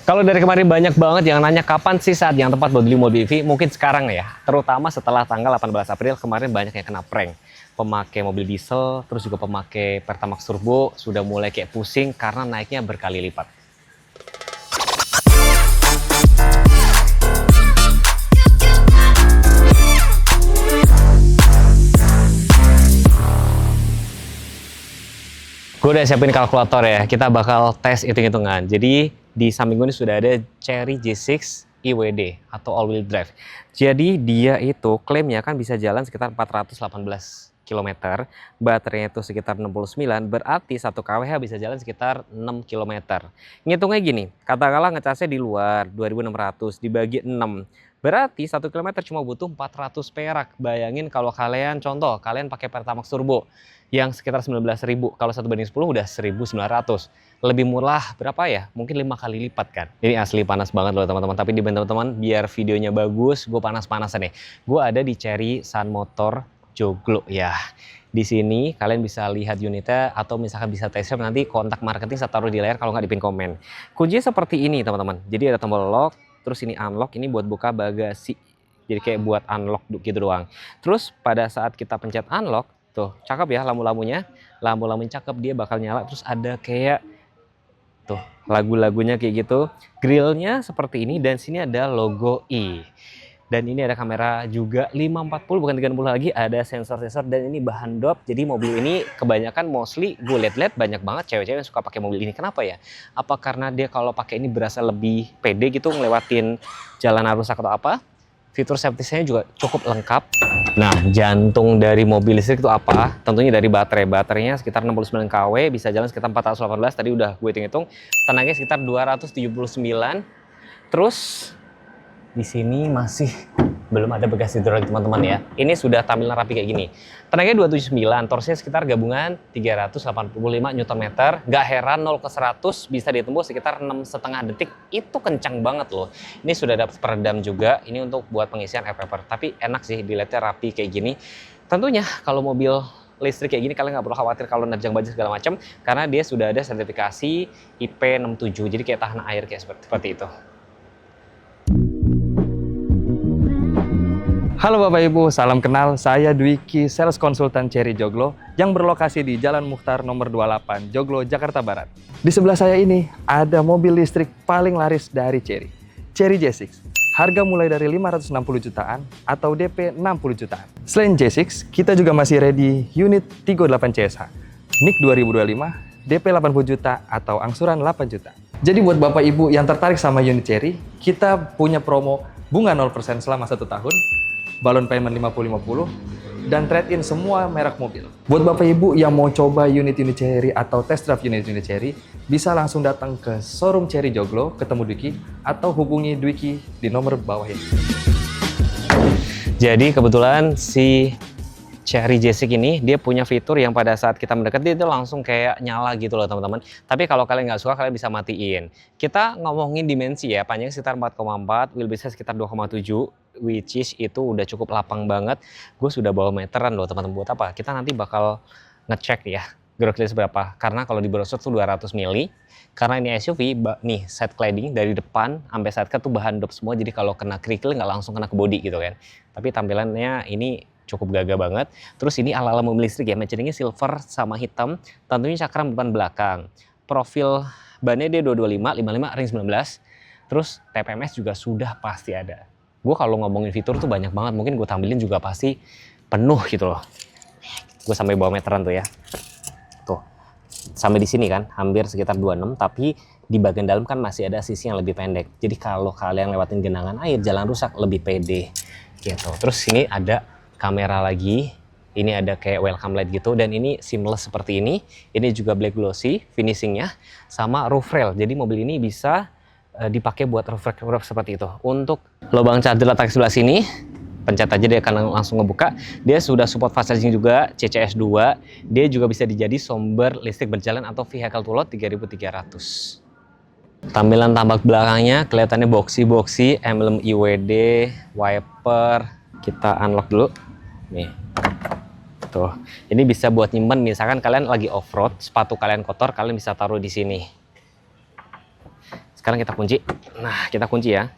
Kalau dari kemarin banyak banget yang nanya kapan sih saat yang tepat buat beli mobil EV, mungkin sekarang ya. Terutama setelah tanggal 18 April kemarin banyak yang kena prank. Pemakai mobil diesel, terus juga pemakai Pertamax Turbo sudah mulai kayak pusing karena naiknya berkali lipat. Gue udah siapin kalkulator ya, kita bakal tes hitung-hitungan. Jadi di samping gue ini sudah ada Chery J6 IWD atau all wheel drive. Jadi dia itu klaimnya kan bisa jalan sekitar 418 km, baterainya itu sekitar 69, berarti 1 kWh bisa jalan sekitar 6 km. Ngitungnya gini, katakanlah ngecasnya di luar 2600 dibagi 6. Berarti 1 km cuma butuh 400 perak. Bayangin kalau kalian contoh, kalian pakai Pertamax Turbo yang sekitar 19.000, kalau 1 banding 10 udah 1.900. Lebih murah berapa ya? Mungkin 5 kali lipat kan. Ini asli panas banget loh teman-teman. Tapi di teman-teman biar videonya bagus, gue panas-panasan nih. Gue ada di Chery Sun Motor Joglo ya. Di sini kalian bisa lihat unitnya atau misalkan bisa test drive, nanti kontak marketing saya taruh di layar kalau nggak di pin komen. Kuncinya seperti ini teman-teman. Jadi ada tombol lock, terus ini unlock, ini buat buka bagasi. Jadi kayak buat unlock gitu doang. Terus pada saat kita pencet unlock, tuh cakep ya lampu-lampunya, lampu-lampunya cakep, dia bakal nyala. Terus ada kayak tuh lagu-lagunya kayak gitu, grillnya seperti ini, dan sini ada logo I. Dan ini ada kamera juga 540 bukan 30 lagi, ada sensor-sensor, dan ini bahan dop. Jadi mobil ini kebanyakan mostly gue lihat-lihat banyak banget cewek-cewek yang suka pakai mobil ini. Kenapa ya? Apa karena dia kalau pakai ini berasa lebih pede gitu ngelewatin jalanan rusak atau apa? Fitur safety-nya juga cukup lengkap. Nah, jantung dari mobil listrik itu apa? Tentunya dari baterai. Baterainya sekitar 69 kW, bisa jalan sekitar 418. Tadi udah gue hitung-hitung. Tenaganya sekitar 279. Terus di sini masih belum ada bagasi hidrolik teman-teman ya. Ini sudah tampilan rapi kayak gini. Tenaganya 279, torsinya sekitar gabungan 385 Nm. Gak heran 0 ke 100 bisa ditembus sekitar 6,5 detik. Itu kencang banget loh. Ini sudah ada peredam juga. Ini untuk buat pengisian air paper. Tapi enak sih dilihatnya rapi kayak gini. Tentunya kalau mobil listrik kayak gini kalian nggak perlu khawatir kalau nerjang banjir segala macam, karena dia sudah ada sertifikasi IP67. Jadi kayak tahan air kayak seperti itu. Halo Bapak Ibu, salam kenal. Saya Dwiki, sales konsultan Chery Joglo yang berlokasi di Jalan Mukhtar nomor 28, Joglo, Jakarta Barat. Di sebelah saya ini ada mobil listrik paling laris dari Chery, Chery J6. Harga mulai dari 560 jutaan atau DP 60 jutaan. Selain J6, kita juga masih ready unit 38 CSH, NIK 2025, DP 80 juta atau angsuran 8 juta. Jadi buat Bapak Ibu yang tertarik sama unit Chery, kita punya promo bunga 0% selama 1 tahun, balon payment 50-50, dan trade-in semua merek mobil. Buat Bapak Ibu yang mau coba unit-unit Chery atau test drive unit-unit Chery, bisa langsung datang ke showroom Chery Joglo, ketemu Dwiki, atau hubungi Dwiki di nomor bawah ini. Jadi kebetulan si Chery J6 ini dia punya fitur yang pada saat kita mendekat dia itu langsung kayak nyala gitu loh teman-teman. Tapi kalau kalian nggak suka kalian bisa matiin. Kita ngomongin dimensi ya, panjangnya sekitar 4,4, wheelbase sekitar 2,7, which is itu udah cukup lapang banget. Gue sudah bawa meteran loh teman-teman. Buat apa? Kita nanti bakal ngecek ya ground clearance berapa. Karena kalau di brosur tuh 200 mili. Karena ini SUV, nih side cladding dari depan sampai sidecar tuh bahan dop semua. Jadi kalau kena kerikil nggak langsung kena ke bodi gitu kan. Tapi tampilannya ini cukup gagah banget. Terus ini ala-ala mobil listrik ya, matchingnya silver sama hitam. Tentunya cakram depan belakang. Profil bannya dia 225, 55, ring 19. Terus TPMS juga sudah pasti ada. Gue kalau ngomongin fitur tuh banyak banget. Mungkin gue tampilin juga pasti penuh gitu loh. Gue sampai bawa meteran tuh ya. Tuh, sampai di sini kan, hampir sekitar 26. Tapi di bagian dalam kan masih ada sisi yang lebih pendek. Jadi kalau kalian lewatin genangan air, jalan rusak, lebih pede gitu. Terus sini ada kamera lagi, ini ada kayak welcome light gitu, dan ini seamless seperti ini. Ini juga black glossy finishingnya, sama roof rail. Jadi mobil ini bisa dipakai buat roof rail seperti itu. Untuk lubang charger letak sebelah sini, pencet aja dia akan langsung ngebuka. Dia sudah support fast charging juga, CCS 2. Dia juga bisa dijadi sumber listrik berjalan atau vehicle to load 3300. Tampilan tampak belakangnya kelihatannya boxy, emblem IWD, wiper. Kita unlock dulu. Nih. Tuh. Ini bisa buat nyimpen, misalkan kalian lagi off-road, sepatu kalian kotor, kalian bisa taruh di sini. Sekarang kita kunci. Nah, kita kunci ya.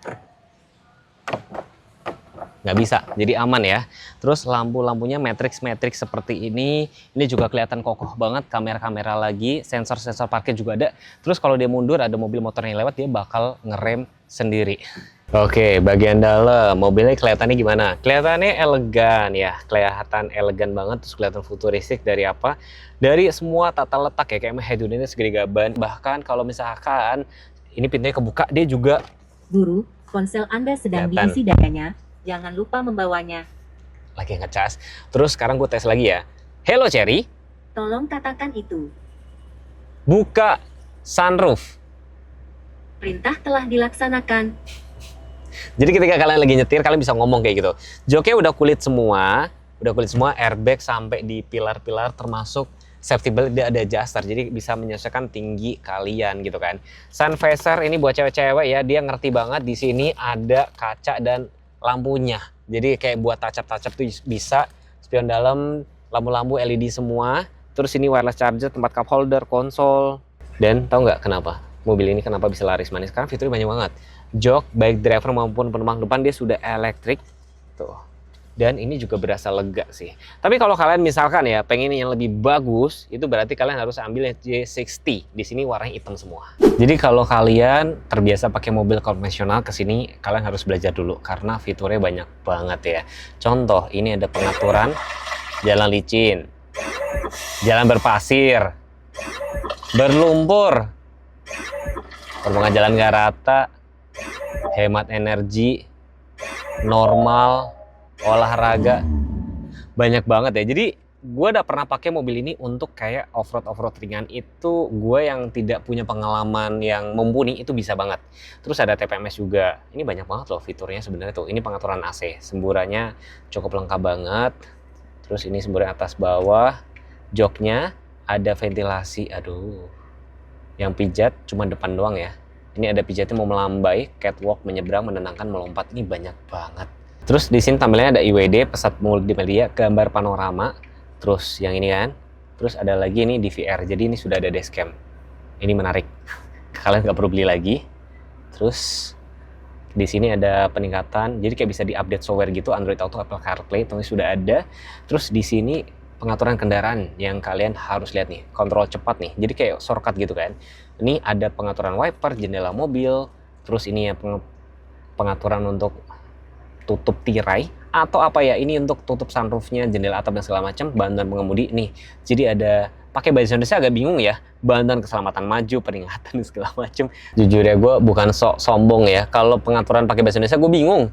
Nggak bisa, jadi aman ya. Terus lampu-lampunya matrix seperti ini juga kelihatan kokoh banget. Kamera-kamera lagi, sensor-sensor parkir juga ada. Terus kalau dia mundur ada mobil motor yang lewat, dia bakal ngerem sendiri. Oke, bagian dalam mobilnya kelihatannya gimana? Kelihatannya elegan ya, kelihatan elegan banget, terus kelihatan futuristik dari apa? Dari semua tata letak ya, kayak head-unitnya segede gaban. Bahkan kalau misalkan ini pintunya kebuka, dia juga Guru, ponsel Anda sedang kelihatan. diisi datanya. Jangan lupa membawanya. Lagi ngecas. Terus sekarang gue tes lagi ya. Hello Cherry, Tolong katakan itu. buka sunroof. Perintah telah dilaksanakan. Jadi ketika kalian lagi nyetir, kalian bisa ngomong kayak gitu. Joknya udah kulit semua, airbag sampai di pilar-pilar, termasuk safety belt dia ada adjuster, jadi bisa menyesuaikan tinggi kalian gitu kan. Sun visor ini buat cewek-cewek ya, dia ngerti banget di sini ada kaca dan lampunya. Jadi kayak buat touch-up tuh bisa. Spion dalam, lampu-lampu LED semua. Terus ini wireless charger, tempat cup holder, konsol. Dan tahu nggak kenapa mobil ini kenapa bisa laris manis? Karena fiturnya banyak banget. Jok baik driver maupun penumpang depan dia sudah elektrik tuh. Dan ini juga berasa lega sih. Tapi kalau kalian misalkan ya pengen yang lebih bagus, itu berarti kalian harus ambil yang J60. Di sini warnanya hitam semua. Jadi kalau kalian terbiasa pakai mobil konvensional, ke sini kalian harus belajar dulu karena fiturnya banyak banget ya. Contoh, ini ada pengaturan jalan licin, jalan berpasir, berlumpur, permukaan jalan nggak rata, hemat energi, normal, olahraga, banyak banget ya. Jadi gue udah pernah pakai mobil ini untuk kayak off-road ringan. Itu gue yang tidak punya pengalaman yang mumpuni itu bisa banget. Terus ada TPMS juga. Ini banyak banget loh fiturnya sebenarnya tuh. Ini pengaturan AC, semburannya cukup lengkap banget. Terus ini semburan atas bawah, joknya ada ventilasi. Aduh, yang pijat cuma depan doang ya. Ini ada pijatnya mau melambai, catwalk, menyeberang, menenangkan, melompat. Ini banyak banget. Terus di sini tampilannya ada IWD, pesat multimedia, gambar panorama. Terus yang ini kan. Terus ada lagi ini DVR. Jadi ini sudah ada dashcam. Ini menarik. Kalian nggak perlu beli lagi. Terus di sini ada peningkatan. Jadi kayak bisa diupdate software gitu, Android Auto, Apple CarPlay, itu sudah ada. Terus di sini pengaturan kendaraan yang kalian harus lihat nih, kontrol cepat nih. Jadi kayak shortcut gitu kan. Ini ada pengaturan wiper, jendela mobil. Terus ini ya pengaturan untuk tutup tirai atau apa ya, ini untuk tutup sunroofnya, jendela atap dan segala macam. Bantuan pengemudi nih, jadi ada pakai bahasa Indonesia agak bingung ya, bantuan keselamatan maju, peringatan dan segala macam. Jujur ya, gue bukan sok sombong ya, kalau pengaturan pakai bahasa Indonesia gue bingung.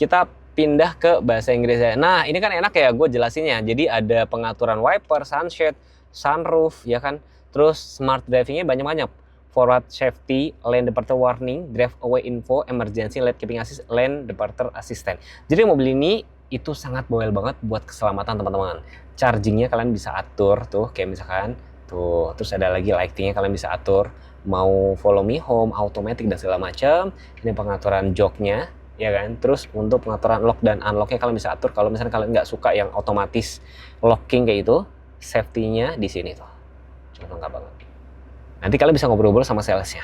Kita pindah ke bahasa Inggris ya. Nah ini kan enak ya gue jelasinnya. Jadi ada pengaturan wiper, sunshade, sunroof ya kan. Terus smart drivingnya banyak-banyak. Forward safety, lane departure warning, drive away info, emergency lane keeping assist, lane departure assistant. Jadi mobil ini itu sangat bawel banget buat keselamatan teman-teman. Chargingnya kalian bisa atur tuh, kayak misalkan tuh. Terus ada lagi lightingnya kalian bisa atur, mau follow me home, automatic dan segala macam. Ini pengaturan joknya, ya kan. Terus untuk pengaturan lock dan unlocknya kalian bisa atur. Kalau misalnya kalian nggak suka yang otomatis locking kayak itu, safety-nya di sini tuh. Cuma lengkap banget. Nanti kalian bisa ngobrol-ngobrol sama salesnya.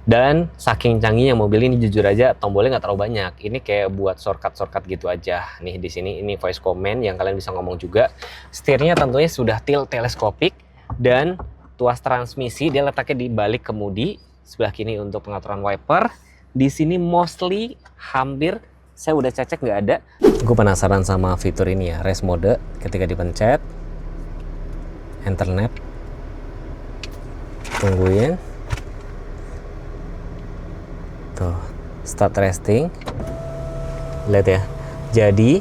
Dan saking canggihnya mobil ini, jujur aja tombolnya nggak terlalu banyak. Ini kayak buat shortcut gitu aja. Nih di sini ini voice command yang kalian bisa ngomong juga. Setirnya tentunya sudah tilt teleskopik dan tuas transmisi dia letaknya di balik kemudi. Sebelah kiri untuk pengaturan wiper. Di sini mostly hampir saya udah cek nggak ada. Gue penasaran sama fitur ini ya, race mode. Ketika dipencet, enter nap. Tungguin tuh, start resting. Lihat ya, jadi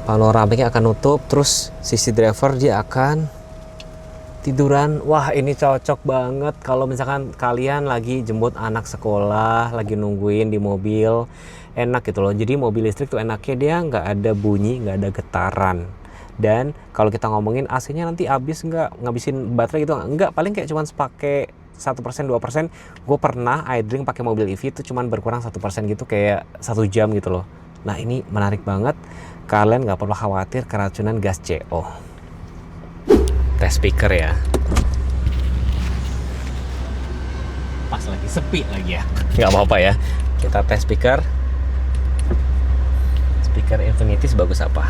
panoramiknya akan nutup, terus sisi driver dia akan tiduran. Wah ini cocok banget kalau misalkan kalian lagi jemput anak sekolah, lagi nungguin di mobil, enak gitu loh. Jadi mobil listrik tuh enaknya dia nggak ada bunyi, nggak ada getaran. Dan kalau kita ngomongin AC-nya nanti habis nggak, ngabisin baterai gitu nggak, paling kayak cuman pakai 1% 2%. Gue pernah idling pakai mobil EV itu cuman berkurang 1% gitu, kayak 1 jam gitu loh. Nah ini menarik banget, kalian nggak perlu khawatir keracunan gas CO. Tes speaker ya. pas lagi sepi lagi ya. Nggak apa-apa ya. Kita tes speaker. Speaker Infinity sebagus apa?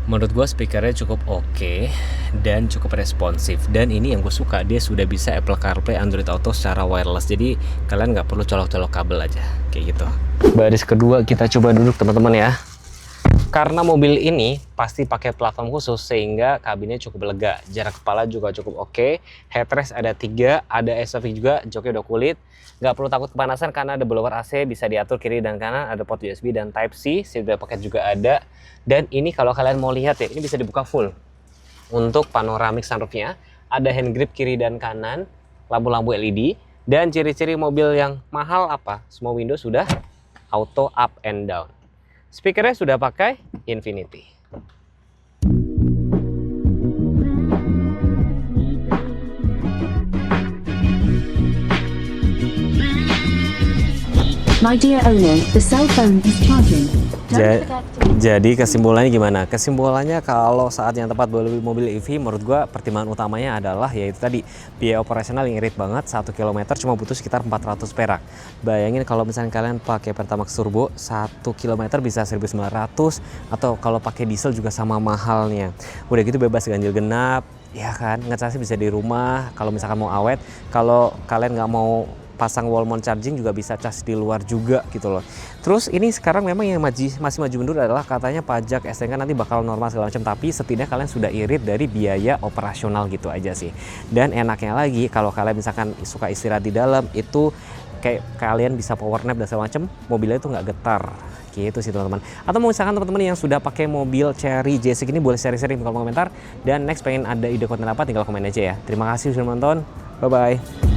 Menurut gue speakernya cukup oke dan cukup responsif, dan ini yang gue suka, dia sudah bisa Apple CarPlay, Android Auto secara wireless, jadi kalian nggak perlu colok-colok kabel aja kayak gitu. Baris kedua kita coba duduk teman-teman ya. Karena mobil ini pasti pakai platform khusus sehingga kabinnya cukup lega, jarak kepala juga cukup oke, headrest ada 3, ada SOV juga, joknya udah kulit, nggak perlu takut kepanasan karena ada blower AC, bisa diatur kiri dan kanan, ada port USB dan Type-C, seat belt pocket juga ada, dan ini kalau kalian mau lihat ya, ini bisa dibuka full. Untuk panoramic sunroofnya, ada hand grip kiri dan kanan, lampu-lampu LED, dan ciri-ciri mobil yang mahal apa? Semua window sudah auto up and down. Speakernya sudah pakai Infinity. My dear owner, the cell phone is charging. Jadi kesimpulannya gimana? Kesimpulannya kalau saat yang tepat beli mobil EV, menurut gua pertimbangan utamanya adalah yaitu tadi biaya operasional yang irit banget, 1 km cuma butuh sekitar 400 perak. Bayangin kalau misalnya kalian pakai Pertamax Turbo 1 km bisa 1.900, atau kalau pakai diesel juga sama mahalnya. Udah gitu bebas ganjil genap, ya kan, ngecasnya bisa di rumah kalau misalkan mau awet. Kalau kalian nggak mau pasang wall mount charging juga bisa cas di luar juga gitu loh. Terus ini sekarang memang yang masih maju mundur adalah katanya pajak STNK nanti bakal normal segala macam, tapi setidaknya kalian sudah irit dari biaya operasional gitu aja sih. Dan enaknya lagi kalau kalian misalkan suka istirahat di dalam, itu kayak kalian bisa power nap dan segala macam, mobilnya itu nggak getar gitu sih teman-teman. Atau misalkan teman-teman yang sudah pakai mobil Chery J6 ini boleh sharing-sharing di kolom komentar, dan next pengen ada ide konten apa tinggal komen aja ya. Terima kasih sudah nonton, bye bye.